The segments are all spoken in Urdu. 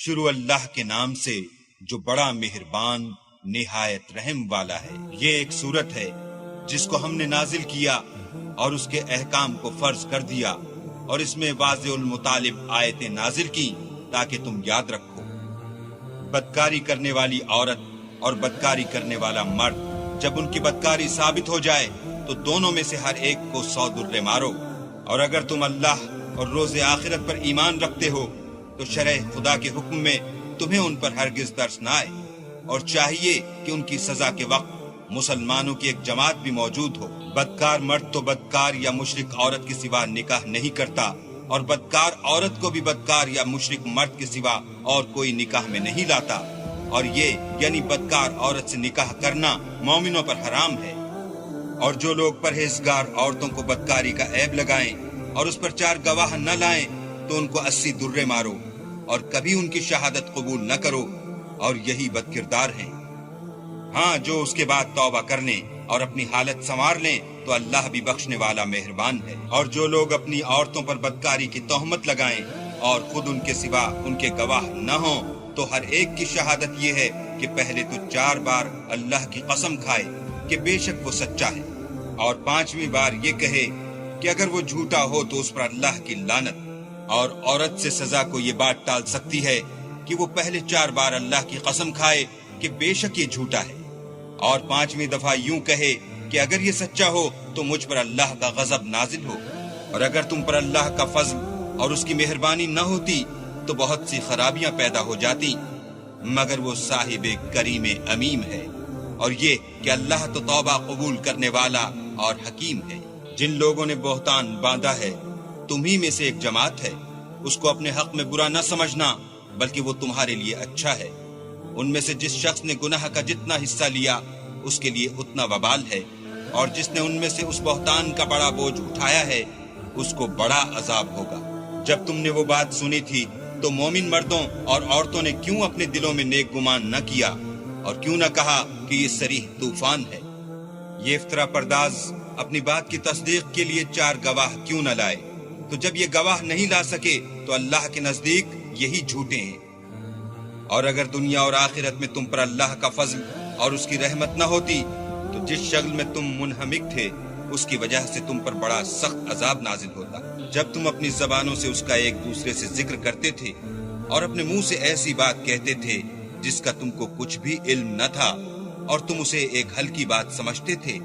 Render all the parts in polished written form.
شروع اللہ کے نام سے جو بڑا مہربان نہایت رحم والا ہے۔ یہ ایک سورت ہے جس کو ہم نے نازل کیا اور اس کے احکام کو فرض کر دیا، اور اس میں واضح المطالب آیتیں نازل کی تاکہ تم یاد رکھو۔ بدکاری کرنے والی عورت اور بدکاری کرنے والا مرد جب ان کی بدکاری ثابت ہو جائے تو دونوں میں سے ہر ایک کو 100 درے مارو، اور اگر تم اللہ اور روز آخرت پر ایمان رکھتے ہو تو شرع خدا کے حکم میں تمہیں ان پر ہرگز ترس نہ آئے، اور چاہیے کہ ان کی سزا کے وقت مسلمانوں کی ایک جماعت بھی موجود ہو۔ بدکار مرد تو بدکار یا مشرک عورت کے سوا نکاح نہیں کرتا، اور بدکار عورت کو بھی بدکار یا مشرک مرد کے سوا اور کوئی نکاح میں نہیں لاتا، اور یہ یعنی بدکار عورت سے نکاح کرنا مومنوں پر حرام ہے۔ اور جو لوگ پرہیزگار عورتوں کو بدکاری کا عیب لگائیں اور اس پر 4 گواہ نہ لائیں تو ان کو 80 درے مارو، اور کبھی ان کی شہادت قبول نہ کرو، اور یہی بد کردار ہیں۔ ہاں، جو اس کے بعد توبہ کر لیں اور اپنی حالت سنوار لیں تو اللہ بھی بخشنے والا مہربان ہے۔ اور جو لوگ اپنی عورتوں پر بدکاری کی تہمت لگائیں اور خود ان کے سوا ان کے گواہ نہ ہوں تو ہر ایک کی شہادت یہ ہے کہ پہلے تو 4 بار اللہ کی قسم کھائے کہ بے شک وہ سچا ہے، اور 5ویں بار یہ کہے کہ اگر وہ جھوٹا ہو تو اس پر اللہ کی لعنت۔ اور عورت سے سزا کو یہ بات ٹال سکتی ہے کہ وہ پہلے 4 بار اللہ کی قسم کھائے کہ بے شک یہ جھوٹا ہے، اور 5ویں دفعہ یوں کہے کہ اگر یہ سچا ہو تو مجھ پر اللہ کا غضب نازل ہو۔ اور اگر تم پر اللہ کا فضل اور اس کی مہربانی نہ ہوتی تو بہت سی خرابیاں پیدا ہو جاتی، مگر وہ صاحب کریم امیم ہے، اور یہ کہ اللہ تو توبہ قبول کرنے والا اور حکیم ہے۔ جن لوگوں نے بہتان باندھا ہے تمہی میں سے ایک جماعت ہے، اس کو اپنے حق میں برا نہ سمجھنا بلکہ وہ تمہارے لیے اچھا ہے۔ ان میں سے جس شخص نے گناہ کا جتنا حصہ لیا اس کے لیے اتنا وبال ہے، اور جس نے ان میں سے اس بہتان کا بڑا بوجھ اٹھایا ہے اس کو بڑا عذاب ہوگا۔ جب تم نے وہ بات سنی تھی تو مومن مردوں اور عورتوں نے کیوں اپنے دلوں میں نیک گمان نہ کیا، اور کیوں نہ کہا کہ یہ صریح طوفان ہے؟ یہ افطرا پرداز اپنی بات کی تصدیق کے لیے 4 گواہ کیوں نہ لائے؟ تو جب یہ گواہ نہیں لا سکے تو اللہ کے نزدیک یہی جھوٹے ہیں۔ اور اگر دنیا اور آخرت میں تم پر اللہ کا فضل اور اس کی رحمت نہ ہوتی تو جس شغل میں تم منہمک تھے اس کی وجہ سے تم پر بڑا سخت عذاب نازل ہوتا۔ جب تم اپنی زبانوں سے اس کا ایک دوسرے سے ذکر کرتے تھے اور اپنے منہ سے ایسی بات کہتے تھے جس کا تم کو کچھ بھی علم نہ تھا، اور تم اسے ایک ہلکی بات سمجھتے تھے،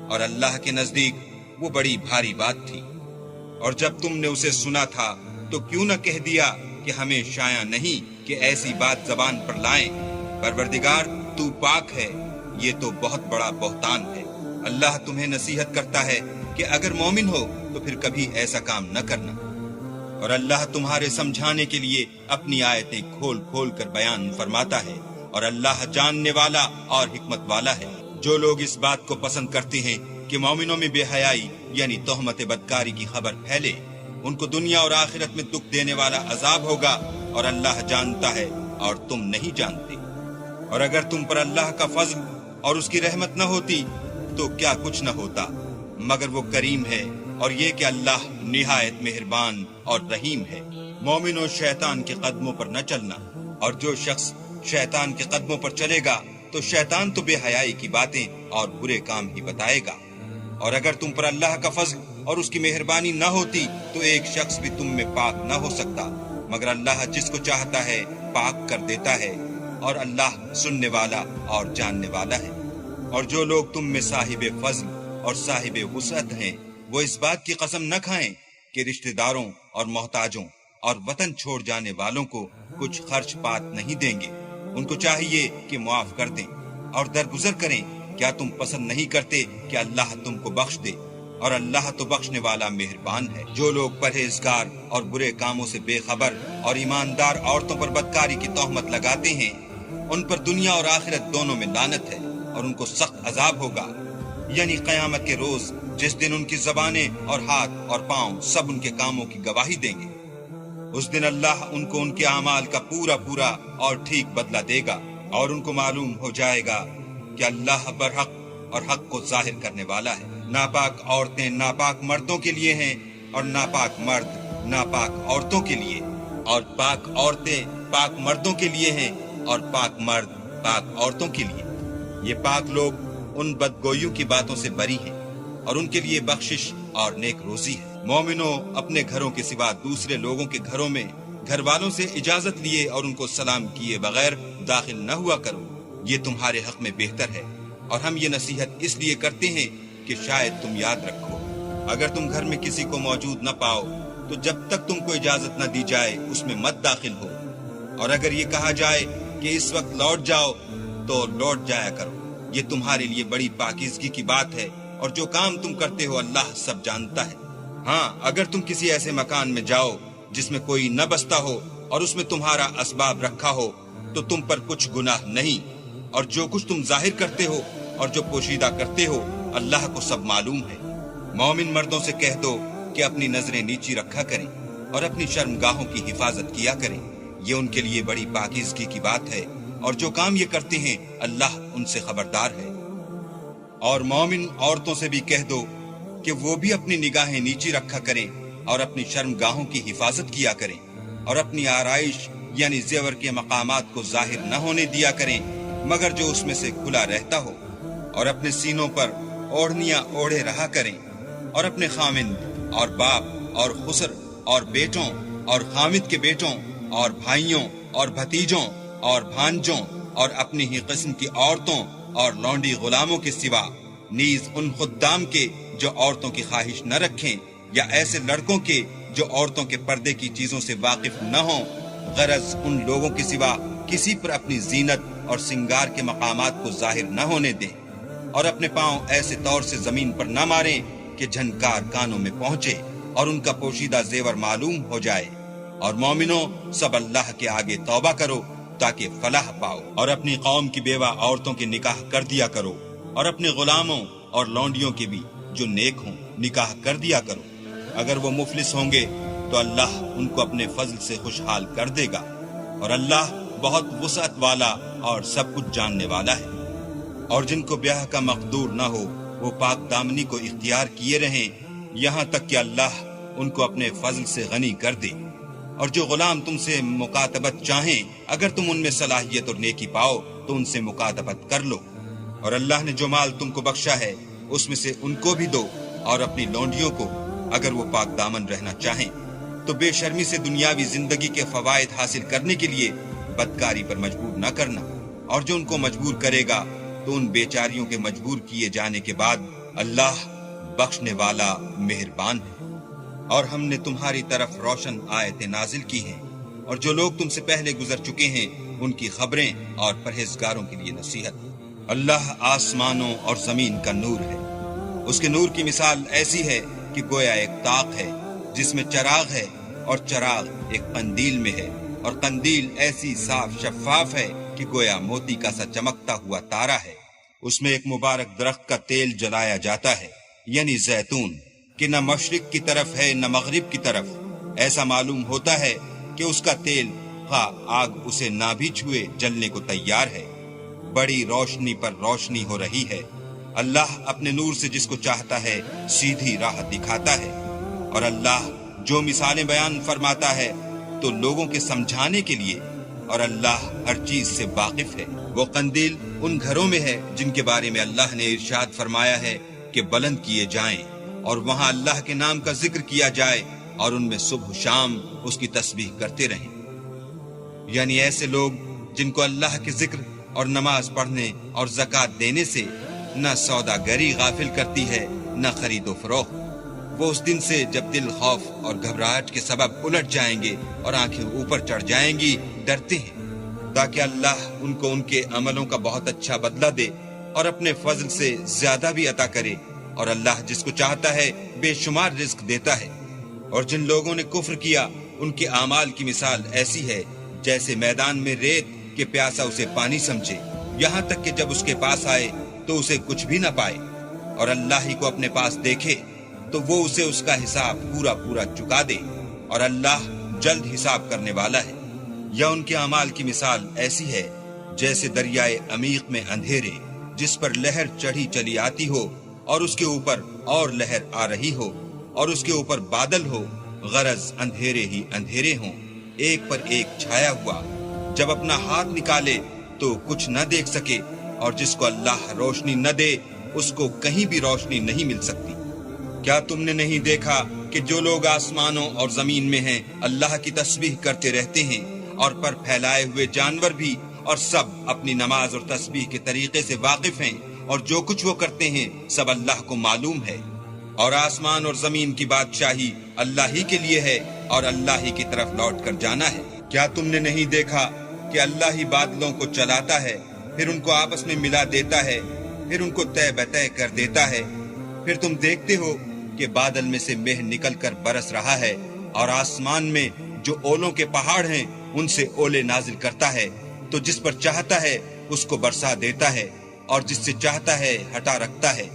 اور اللہ کے نزدیک وہ بڑی بھاری بات تھی۔ اور جب تم نے اسے سنا تھا تو کیوں نہ کہہ دیا کہ ہمیں شایع نہیں کہ ایسی بات زبان پر لائیں؟ پروردگار تو پاک ہے، یہ تو بہت بڑا بہتان ہے۔ اللہ تمہیں نصیحت کرتا ہے کہ اگر مومن ہو تو پھر کبھی ایسا کام نہ کرنا، اور اللہ تمہارے سمجھانے کے لیے اپنی آیتیں کھول کھول کر بیان فرماتا ہے، اور اللہ جاننے والا اور حکمت والا ہے۔ جو لوگ اس بات کو پسند کرتے ہیں کہ مومنوں میں بے حیائی یعنی تہمت بدکاری کی خبر پھیلے، ان کو دنیا اور آخرت میں دکھ دینے والا عذاب ہوگا، اور اللہ جانتا ہے اور تم نہیں جانتے۔ اور اگر تم پر اللہ کا فضل اور اس کی رحمت نہ ہوتی تو کیا کچھ نہ ہوتا، مگر وہ کریم ہے، اور یہ کہ اللہ نہایت مہربان اور رحیم ہے۔ مومنوں، شیطان کے قدموں پر نہ چلنا، اور جو شخص شیطان کے قدموں پر چلے گا تو شیطان تو بے حیائی کی باتیں اور برے کام ہی بتائے گا۔ اور اگر تم پر اللہ کا فضل اور اس کی مہربانی نہ ہوتی تو ایک شخص بھی تم میں پاک نہ ہو سکتا، مگر اللہ جس کو چاہتا ہے پاک کر دیتا ہے، اور اللہ سننے والا اور جاننے والا ہے۔ اور جو لوگ تم میں صاحب فضل اور صاحب وسعت ہیں وہ اس بات کی قسم نہ کھائیں کہ رشتہ داروں اور محتاجوں اور وطن چھوڑ جانے والوں کو کچھ خرچ پات نہیں دیں گے۔ ان کو چاہیے کہ معاف کر دیں اور درگزر کریں۔ کیا تم پسند نہیں کرتے کہ اللہ تم کو بخش دے؟ اور اللہ تو بخشنے والا مہربان ہے۔ جو لوگ پرہیزگار اور برے کاموں سے بے خبر اور ایماندار عورتوں پر بدکاری کی تہمت لگاتے ہیں ان پر دنیا اور آخرت دونوں میں لعنت ہے، اور ان کو سخت عذاب ہوگا، یعنی قیامت کے روز جس دن ان کی زبانیں اور ہاتھ اور پاؤں سب ان کے کاموں کی گواہی دیں گے۔ اس دن اللہ ان کو ان کے اعمال کا پورا پورا اور ٹھیک بدلہ دے گا، اور ان کو معلوم ہو جائے گا کہ اللہ برحق اور حق کو ظاہر کرنے والا ہے۔ ناپاک عورتیں ناپاک مردوں کے لیے ہیں، اور ناپاک مرد ناپاک عورتوں کے لیے، اور پاک عورتیں پاک مردوں کے لیے ہیں اور پاک مرد پاک عورتوں کے لیے۔ یہ پاک لوگ ان بدگوئیوں کی باتوں سے بری ہیں اور ان کے لیے بخشش اور نیک روزی ہے۔ مومنوں، اپنے گھروں کے سوا دوسرے لوگوں کے گھروں میں گھر والوں سے اجازت لیے اور ان کو سلام کیے بغیر داخل نہ ہوا کرو، یہ تمہارے حق میں بہتر ہے، اور ہم یہ نصیحت اس لیے کرتے ہیں کہ شاید تم یاد رکھو۔ اگر تم گھر میں کسی کو موجود نہ پاؤ تو جب تک تم کو اجازت نہ دی جائے اس میں مت داخل ہو، اور اگر یہ کہا جائے کہ اس وقت لوٹ جاؤ تو لوٹ جایا کرو، یہ تمہارے لیے بڑی پاکیزگی کی بات ہے، اور جو کام تم کرتے ہو اللہ سب جانتا ہے۔ ہاں، اگر تم کسی ایسے مکان میں جاؤ جس میں کوئی نہ بستا ہو اور اس میں تمہارا اسباب رکھا ہو تو تم پر کچھ گناہ نہیں، اور جو کچھ تم ظاہر کرتے ہو اور جو پوشیدہ کرتے ہو اللہ کو سب معلوم ہے۔ مومن مردوں سے کہہ دو کہ اپنی نظریں نیچی رکھا کریں اور اپنی شرمگاہوں کی حفاظت کیا کریں، یہ ان کے لیے بڑی پاکیزگی کی بات ہے، اور جو کام یہ کرتے ہیں اللہ ان سے خبردار ہے۔ اور مومن عورتوں سے بھی کہہ دو کہ وہ بھی اپنی نگاہیں نیچی رکھا کریں اور اپنی شرمگاہوں کی حفاظت کیا کریں، اور اپنی آرائش یعنی زیور کے مقامات کو ظاہر نہ ہونے دیا کریں مگر جو اس میں سے کھلا رہتا ہو، اور اپنے سینوں پر اوڑھنیاں اوڑھے رہا کریں، اور اپنے خامند اور باپ اور خسر اور بیٹوں اور خامد کے بیٹوں اور بھائیوں اور بھتیجوں اور بھانجوں اور اپنی ہی قسم کی عورتوں اور لونڈی غلاموں کے سوا نیز ان خدام کے جو عورتوں کی خواہش نہ رکھیں، یا ایسے لڑکوں کے جو عورتوں کے پردے کی چیزوں سے واقف نہ ہوں، غرض ان لوگوں کے سوا کسی پر اپنی زینت اور سنگار کے مقامات کو ظاہر نہ ہونے دیں، اور اپنے پاؤں ایسے طور سے زمین پر نہ ماریں کہ جھنکار کانوں میں پہنچے اور ان کا پوشیدہ زیور معلوم ہو جائے۔ اور مومنوں، سب اللہ کے آگے توبہ کرو تاکہ فلاح پاؤ، اور اپنی قوم کی بیوہ عورتوں کے نکاح کر دیا کرو، اور اپنے غلاموں اور لونڈیوں کے بھی جو نیک ہوں نکاح کر دیا کرو۔ اگر وہ مفلس ہوں گے تو اللہ ان کو اپنے فضل سے خوشحال کر دے گا، اور اللہ بہت وسعت والا اور سب کچھ جاننے والا ہے۔ اور جن کو بیاہ کا مقدور نہ ہو وہ پاک دامنی کو اختیار کیے رہیں یہاں تک کہ اللہ ان کو اپنے فضل سے غنی کر دے۔ اور جو غلام تم سے مکاتبت چاہیں اگر تم ان میں صلاحیت اور نیکی پاؤ تو ان سے مکاتبت کر لو، اور اللہ نے جو مال تم کو بخشا ہے اس میں سے ان کو بھی دو، اور اپنی لونڈیوں کو اگر وہ پاک دامن رہنا چاہیں تو بے شرمی سے دنیاوی زندگی کے فوائد حاصل کرنے کے لیے بدکاری پر مجبور نہ کرنا، اور جو ان کو مجبور کرے گا تو ان بیچاریوں کے مجبور کیے جانے کے بعد اللہ بخشنے والا مہربان ہے۔ اور ہم نے تمہاری طرف روشن آیتیں نازل کی ہیں، اور جو لوگ تم سے پہلے گزر چکے ہیں ان کی خبریں اور پرہیزگاروں کے لیے نصیحت۔ اللہ آسمانوں اور زمین کا نور ہے، اس کے نور کی مثال ایسی ہے کہ گویا ایک طاق ہے جس میں چراغ ہے، اور چراغ ایک قندیل میں ہے، اور قندیل ایسی صاف شفاف ہے کہ گویا موتی کا سا چمکتا ہوا تارا ہے۔ اس میں ایک مبارک درخت کا تیل جلایا جاتا ہے، یعنی زیتون، کہ نہ مشرق کی طرف ہے نہ مغرب کی طرف۔ ایسا معلوم ہوتا ہے کہ اس کا تیل خواہ آگ اسے نہ بھی چھوئے جلنے کو تیار ہے، بڑی روشنی پر روشنی ہو رہی ہے۔ اللہ اپنے نور سے جس کو چاہتا ہے سیدھی راہ دکھاتا ہے، اور اللہ جو مثالیں بیان فرماتا ہے تو لوگوں کے سمجھانے کے لیے، اور اللہ ہر چیز سے واقف ہے۔ وہ قندیل ان گھروں میں ہے جن کے بارے میں اللہ نے ارشاد فرمایا ہے کہ بلند کیے جائیں اور وہاں اللہ کے نام کا ذکر کیا جائے، اور ان میں صبح شام اس کی تسبیح کرتے رہیں، یعنی ایسے لوگ جن کو اللہ کے ذکر اور نماز پڑھنے اور زکوٰۃ دینے سے نہ سوداگری غافل کرتی ہے نہ خرید و فروخت۔ وہ اس دن سے جب دل خوف اور گھبراہٹ کے سبب الٹ جائیں گے اور آنکھیں اوپر چڑھ جائیں گی ڈرتے ہیں، تاکہ اللہ ان کو ان کے عملوں کا بہت اچھا بدلہ دے اور اپنے فضل سے زیادہ بھی عطا کرے، اور اللہ جس کو چاہتا ہے بے شمار رزق دیتا ہے۔ اور جن لوگوں نے کفر کیا ان کے اعمال کی مثال ایسی ہے جیسے میدان میں ریت کہ پیاسا اسے پانی سمجھے، یہاں تک کہ جب اس کے پاس آئے تو اسے کچھ بھی نہ پائے، اور اللہ ہی کو اپنے پاس دیکھے تو وہ اسے اس کا حساب پورا پورا چکا دے، اور اللہ جلد حساب کرنے والا ہے۔ یا ان کے اعمال کی مثال ایسی ہے جیسے دریائے عمیق میں اندھیرے جس پر لہر چڑھی چلی آتی ہو اور اس کے اوپر اور لہر آ رہی ہو اور اس کے اوپر بادل ہو، غرض اندھیرے ہی اندھیرے ہوں، ایک پر ایک چھایا ہوا، جب اپنا ہاتھ نکالے تو کچھ نہ دیکھ سکے، اور جس کو اللہ روشنی نہ دے اس کو کہیں بھی روشنی نہیں مل سکتی۔ کیا تم نے نہیں دیکھا کہ جو لوگ آسمانوں اور زمین میں ہیں اللہ کی تسبیح کرتے رہتے ہیں، اور پر پھیلائے ہوئے جانور بھی، اور سب اپنی نماز اور تسبیح کے طریقے سے واقف ہیں، اور جو کچھ وہ کرتے ہیں سب اللہ کو معلوم ہے۔ اور آسمان اور زمین کی بادشاہی اللہ ہی کے لیے ہے، اور اللہ ہی کی طرف لوٹ کر جانا ہے۔ کیا تم نے نہیں دیکھا کہ اللہ ہی بادلوں کو چلاتا ہے، پھر ان کو آپس میں ملا دیتا ہے، پھر ان کو طے بطے کر دیتا ہے؟ پھر تم دیکھتے ہو کہ بادل میں سے مہ نکل کر برس رہا ہے، اور آسمان میں جو اولوں کے پہاڑ ہیں ان سے اولے نازل کرتا ہے، تو جس پر چاہتا ہے اس کو برسا دیتا ہے، اور جس سے چاہتا ہے ہٹا رکھتا ہے۔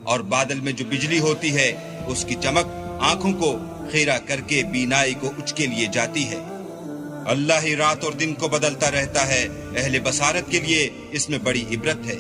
اور بادل میں جو بجلی ہوتی ہے اس کی چمک آنکھوں کو خیرہ کر کے بینائی کو اچکے لیے جاتی ہے۔ اللہ ہی رات اور دن کو بدلتا رہتا ہے، اہل بصارت کے لیے اس میں بڑی عبرت ہے۔